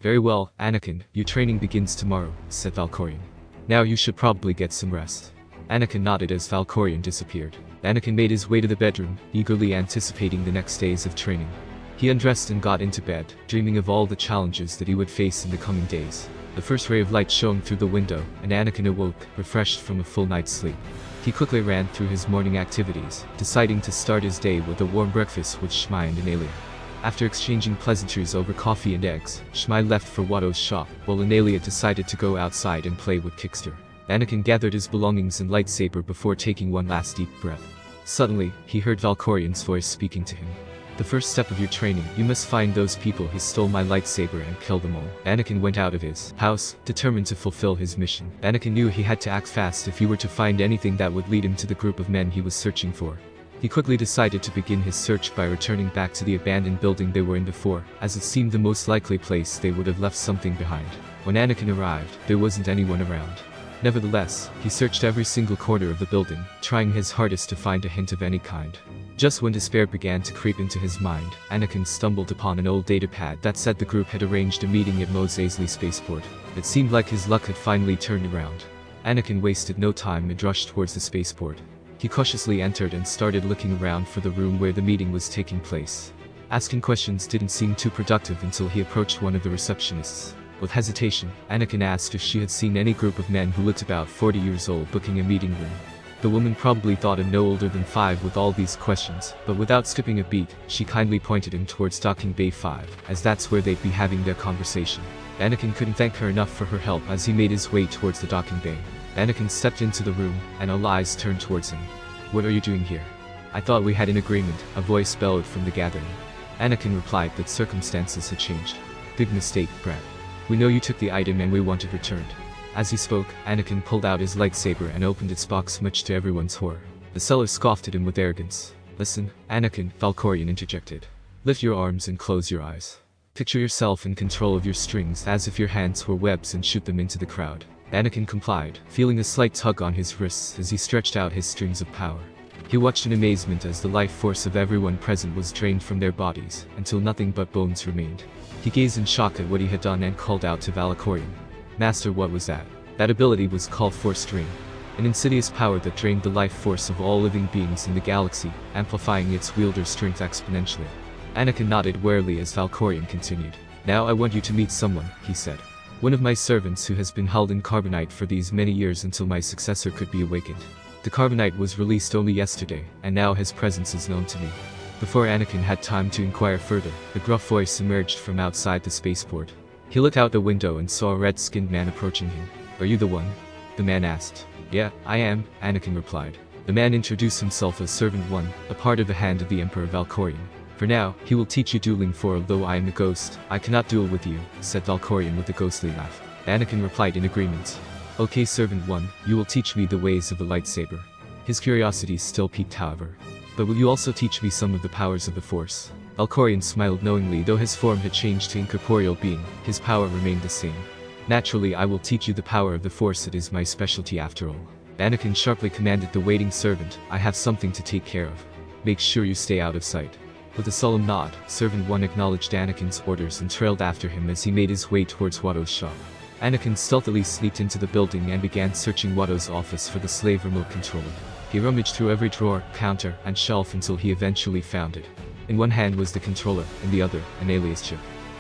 Very well, Anakin, your training begins tomorrow, said Valkorion. Now you should probably get some rest. Anakin nodded as Valkorion disappeared. Anakin made his way to the bedroom, eagerly anticipating the next days of training. He undressed and got into bed, dreaming of all the challenges that he would face in the coming days. The first ray of light shone through the window, and Anakin awoke, refreshed from a full night's sleep. He quickly ran through his morning activities, deciding to start his day with a warm breakfast with Shmai and Analia. After exchanging pleasantries over coffee and eggs, Shmai left for Watto's shop, while Analia decided to go outside and play with Kickster. Anakin gathered his belongings and lightsaber before taking one last deep breath. Suddenly, he heard Valkorion's voice speaking to him. The first step of your training, you must find those people who stole my lightsaber and kill them all. Anakin went out of his house, determined to fulfill his mission. Anakin knew he had to act fast if he were to find anything that would lead him to the group of men he was searching for. He quickly decided to begin his search by returning back to the abandoned building they were in before, as it seemed the most likely place they would have left something behind. When Anakin arrived, there wasn't anyone around. Nevertheless, he searched every single corner of the building, trying his hardest to find a hint of any kind. Just when despair began to creep into his mind, Anakin stumbled upon an old datapad that said the group had arranged a meeting at Mos Eisley spaceport. It seemed like his luck had finally turned around. Anakin wasted no time and rushed towards the spaceport. He cautiously entered and started looking around for the room where the meeting was taking place. Asking questions didn't seem too productive until he approached one of the receptionists. With hesitation, Anakin asked if she had seen any group of men who looked about 40 years old booking a meeting room. The woman probably thought him no older than 5 with all these questions, but without skipping a beat, she kindly pointed him towards Docking Bay 5, as that's where they'd be having their conversation. Anakin couldn't thank her enough for her help as he made his way towards the docking bay. Anakin stepped into the room, and all eyes turned towards him. What are you doing here? I thought we had an agreement, a voice bellowed from the gathering. Anakin replied that circumstances had changed. Big mistake, Brad. We know you took the item and we want it returned. As he spoke, Anakin pulled out his lightsaber and opened its box much to everyone's horror. The seller scoffed at him with arrogance. Listen, Anakin, Valkorion interjected. Lift your arms and close your eyes. Picture yourself in control of your strings as if your hands were webs and shoot them into the crowd. Anakin complied, feeling a slight tug on his wrists as he stretched out his strings of power. He watched in amazement as the life force of everyone present was drained from their bodies, until nothing but bones remained. He gazed in shock at what he had done and called out to Valkorion. Master, what was that? That ability was called Force Drain, an insidious power that drained the life force of all living beings in the galaxy, amplifying its wielder's strength exponentially. Anakin nodded warily as Valkorion continued. Now I want you to meet someone, he said. One of my servants who has been held in carbonite for these many years until my successor could be awakened. The carbonite was released only yesterday, and now his presence is known to me. Before Anakin had time to inquire further, the gruff voice emerged from outside the spaceport. He looked out the window and saw a red-skinned man approaching him. Are you the one? The man asked. Yeah, I am, Anakin replied. The man introduced himself as Servant 1, a part of the hand of the Emperor Valkorion. For now, he will teach you dueling, for although I am a ghost, I cannot duel with you, said Valkorion with a ghostly laugh. Anakin replied in agreement. Okay, Servant 1, you will teach me the ways of the lightsaber. His curiosity still piqued, however. But will you also teach me some of the powers of the Force? Valkorion smiled knowingly. Though his form had changed to incorporeal being, his power remained the same. Naturally, I will teach you the power of the Force. It is my specialty after all. Anakin sharply commanded the waiting servant. I have something to take care of. Make sure you stay out of sight. With a solemn nod, Servant 1 acknowledged Anakin's orders and trailed after him as he made his way towards Watto's shop. Anakin stealthily sneaked into the building and began searching Watto's office for the slave remote controller. He rummaged through every drawer, counter, and shelf until he eventually found it. In one hand was the controller, in the other, an alias chip.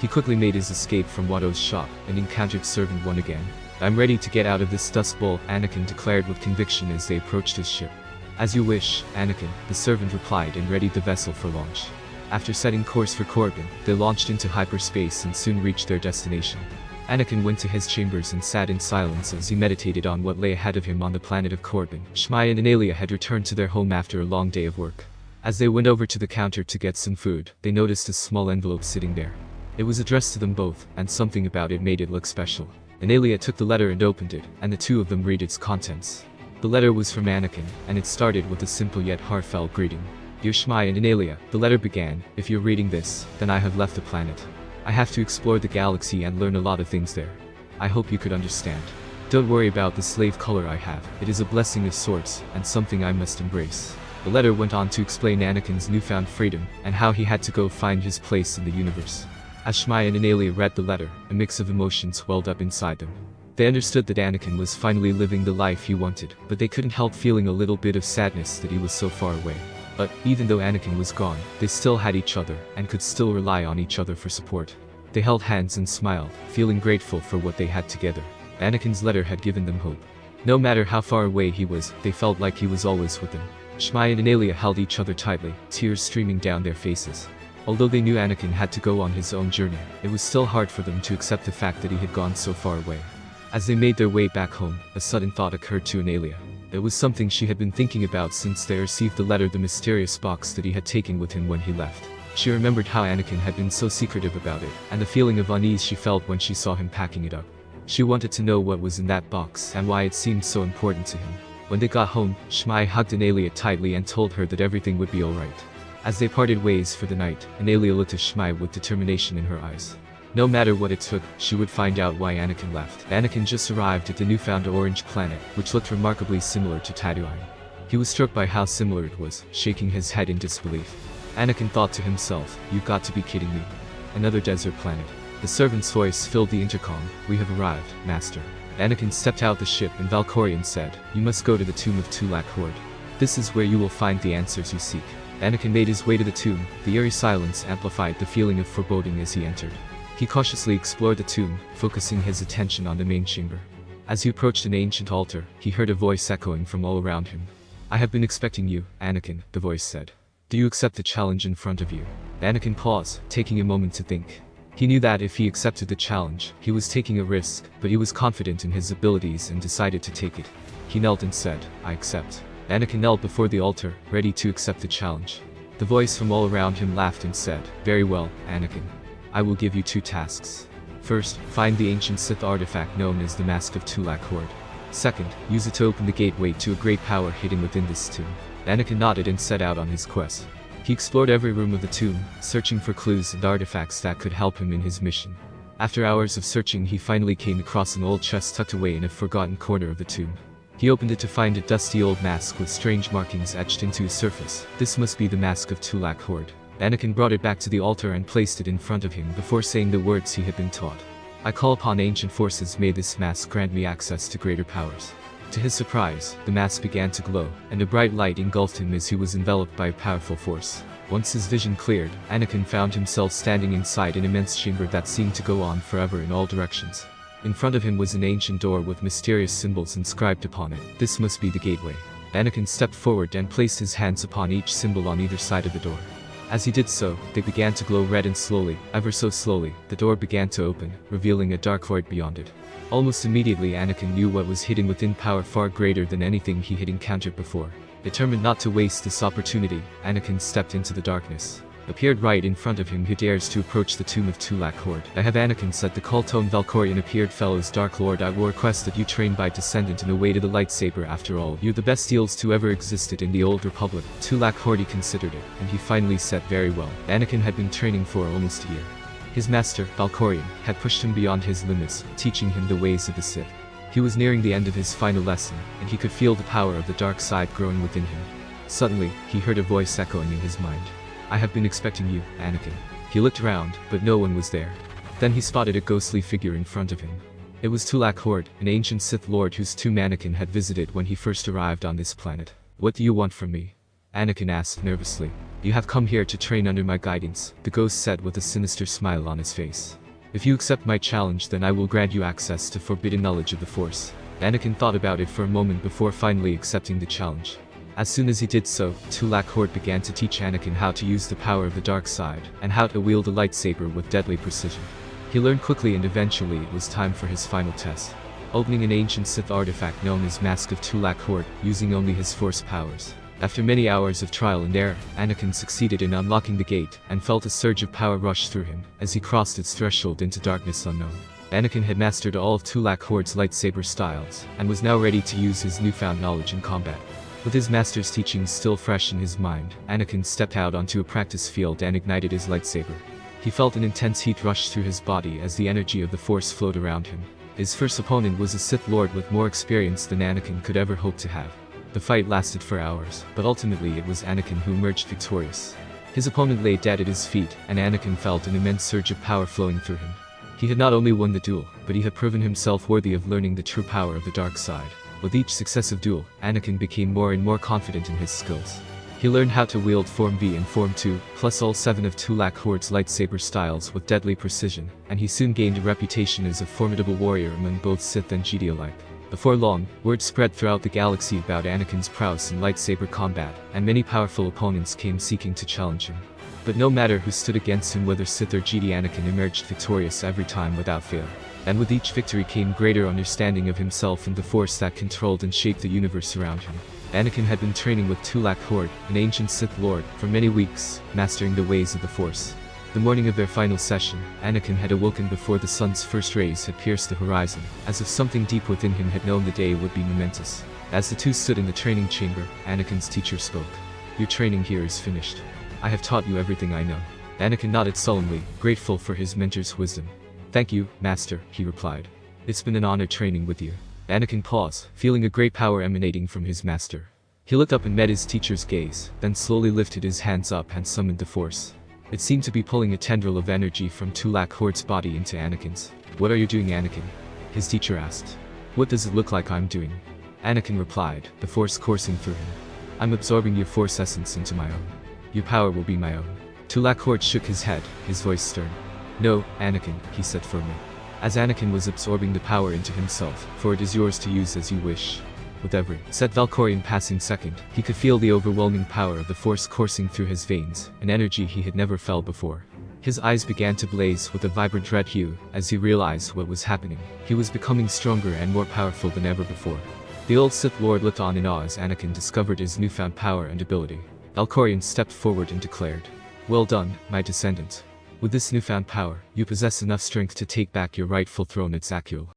He quickly made his escape from Watto's shop and encountered Servant 1 again. I'm ready to get out of this dust bowl, Anakin declared with conviction as they approached his ship. As you wish, Anakin, the servant replied and readied the vessel for launch. After setting course for Korriban, they launched into hyperspace and soon reached their destination. Anakin went to his chambers and sat in silence as he meditated on what lay ahead of him on the planet of Korriban. Shmai and Analia had returned to their home after a long day of work. As they went over to the counter to get some food, they noticed a small envelope sitting there. It was addressed to them both, and something about it made it look special. Analia took the letter and opened it, and the two of them read its contents. The letter was from Anakin, and it started with a simple yet heartfelt greeting. Dear Shmai and Analia, the letter began, if you're reading this, then I have left the planet. I have to explore the galaxy and learn a lot of things there. I hope you could understand. Don't worry about the slave color I have. It is a blessing of sorts, and something I must embrace. The letter went on to explain Anakin's newfound freedom, and how he had to go find his place in the universe. As Shmai and Analia read the letter, a mix of emotions welled up inside them. They understood that Anakin was finally living the life he wanted, but they couldn't help feeling a little bit of sadness that he was so far away. But, even though Anakin was gone, they still had each other, and could still rely on each other for support. They held hands and smiled, feeling grateful for what they had together. Anakin's letter had given them hope. No matter how far away he was, they felt like he was always with them. Shmai and Analia held each other tightly, tears streaming down their faces. Although they knew Anakin had to go on his own journey, it was still hard for them to accept the fact that he had gone so far away. As they made their way back home, a sudden thought occurred to Analia. It was something she had been thinking about since they received the letter, the mysterious box that he had taken with him when he left. She remembered how Anakin had been so secretive about it, and the feeling of unease she felt when she saw him packing it up. She wanted to know what was in that box and why it seemed so important to him. When they got home, Shmai hugged Analia tightly and told her that everything would be alright. As they parted ways for the night, Analia looked at Shmai with determination in her eyes. No matter what it took, she would find out why Anakin left. Anakin just arrived at the newfound orange planet, which looked remarkably similar to Tatooine. He was struck by how similar it was, shaking his head in disbelief. Anakin thought to himself, "You've got to be kidding me. Another desert planet." The servant's voice filled the intercom. "We have arrived, Master." Anakin stepped out the ship and Valkorion said, "You must go to the tomb of Tulak Hord. This is where you will find the answers you seek." Anakin made his way to the tomb. The eerie silence amplified the feeling of foreboding as he entered. He cautiously explored the tomb, focusing his attention on the main chamber. As he approached an ancient altar, he heard a voice echoing from all around him. "I have been expecting you, Anakin," the voice said. "Do you accept the challenge in front of you?" Anakin paused, taking a moment to think. He knew that if he accepted the challenge, he was taking a risk, but he was confident in his abilities and decided to take it. He knelt and said, "I accept." Anakin knelt before the altar, ready to accept the challenge. The voice from all around him laughed and said, "Very well, Anakin. I will give you 2 tasks. First, find the ancient Sith artifact known as the Mask of Tulak Hord. Second, use it to open the gateway to a great power hidden within this tomb." Anakin nodded and set out on his quest. He explored every room of the tomb, searching for clues and artifacts that could help him in his mission. After hours of searching, he finally came across an old chest tucked away in a forgotten corner of the tomb. He opened it to find a dusty old mask with strange markings etched into its surface. This must be the Mask of Tulak Hord. Anakin brought it back to the altar and placed it in front of him before saying the words he had been taught. "I call upon ancient forces, may this mask grant me access to greater powers." To his surprise, the mask began to glow, and a bright light engulfed him as he was enveloped by a powerful force. Once his vision cleared, Anakin found himself standing inside an immense chamber that seemed to go on forever in all directions. In front of him was an ancient door with mysterious symbols inscribed upon it. This must be the gateway. Anakin stepped forward and placed his hands upon each symbol on either side of the door. As he did so, they began to glow red and slowly, ever so slowly, the door began to open, revealing a dark void beyond it. Almost immediately Anakin knew what was hidden within power far greater than anything he had encountered before. Determined not to waste this opportunity, Anakin stepped into the darkness. Appeared right in front of him, he dares to approach the tomb of Tulak Hord. "I have," Anakin said. The call-tone Valkorion appeared. "Fellows, Dark Lord, I will request that you train by descendant in the way to the lightsaber. After all, you're the best deals to ever existed in the Old Republic." Tulak Hord considered it, and he finally said, "Very well." Anakin had been training for almost a year. His master, Valkorion, had pushed him beyond his limits, teaching him the ways of the Sith. He was nearing the end of his final lesson, and he could feel the power of the dark side growing within him. Suddenly, he heard a voice echoing in his mind. "I have been expecting you, Anakin." He looked around, but no one was there. Then he spotted a ghostly figure in front of him. It was Tulak Hord, an ancient Sith Lord whose tomb Anakin had visited when he first arrived on this planet. "What do you want from me?" Anakin asked nervously. "You have come here to train under my guidance," the ghost said with a sinister smile on his face. "If you accept my challenge, then I will grant you access to forbidden knowledge of the Force." Anakin thought about it for a moment before finally accepting the challenge. As soon as he did so, Tulak Hord began to teach Anakin how to use the power of the dark side, and how to wield a lightsaber with deadly precision. He learned quickly, and eventually it was time for his final test. Opening an ancient Sith artifact known as Mask of Tulak Hord, using only his Force powers. After many hours of trial and error, Anakin succeeded in unlocking the gate, and felt a surge of power rush through him, as he crossed its threshold into darkness unknown. Anakin had mastered all of Tulak Hord's lightsaber styles, and was now ready to use his newfound knowledge in combat. With his master's teachings still fresh in his mind, Anakin stepped out onto a practice field and ignited his lightsaber. He felt an intense heat rush through his body as the energy of the Force flowed around him. His first opponent was a Sith Lord with more experience than Anakin could ever hope to have. The fight lasted for hours, but ultimately it was Anakin who emerged victorious. His opponent lay dead at his feet, and Anakin felt an immense surge of power flowing through him. He had not only won the duel, but he had proven himself worthy of learning the true power of the dark side. With each successive duel, Anakin became more and more confident in his skills. He learned how to wield Form V and Form 2, plus all 7 of Tulak Hord's lightsaber styles with deadly precision, and he soon gained a reputation as a formidable warrior among both Sith and Jedi alike. Before long, word spread throughout the galaxy about Anakin's prowess in lightsaber combat, and many powerful opponents came seeking to challenge him. But no matter who stood against him, whether Sith or Jedi, Anakin emerged victorious every time without fail. And with each victory came greater understanding of himself and the force that controlled and shaped the universe around him. Anakin had been training with Tulak Hord, an ancient Sith Lord, for many weeks, mastering the ways of the Force. The morning of their final session, Anakin had awoken before the sun's first rays had pierced the horizon, as if something deep within him had known the day would be momentous. As the two stood in the training chamber, Anakin's teacher spoke. "Your training here is finished. I have taught you everything I know." Anakin nodded solemnly, grateful for his mentor's wisdom. "Thank you, Master," he replied. "It's been an honor training with you." Anakin paused, feeling a great power emanating from his master. He looked up and met his teacher's gaze, then slowly lifted his hands up and summoned the Force. It seemed to be pulling a tendril of energy from Tulak Hord's body into Anakin's. "What are you doing, Anakin?" his teacher asked. "What does it look like I'm doing?" Anakin replied, the Force coursing through him. "I'm absorbing your Force essence into my own. Your power will be my own." Tulak Hord shook his head, his voice stern. "No, Anakin," he said firmly. As Anakin was absorbing the power into himself, "For it is yours to use as you wish." With every Sith Valkorian passing second, he could feel the overwhelming power of the Force coursing through his veins, an energy he had never felt before. His eyes began to blaze with a vibrant red hue, as he realized what was happening. He was becoming stronger and more powerful than ever before. The old Sith Lord looked on in awe as Anakin discovered his newfound power and ability. Valkorian stepped forward and declared, "Well done, my descendant. With this newfound power, you possess enough strength to take back your rightful throne at Zakul."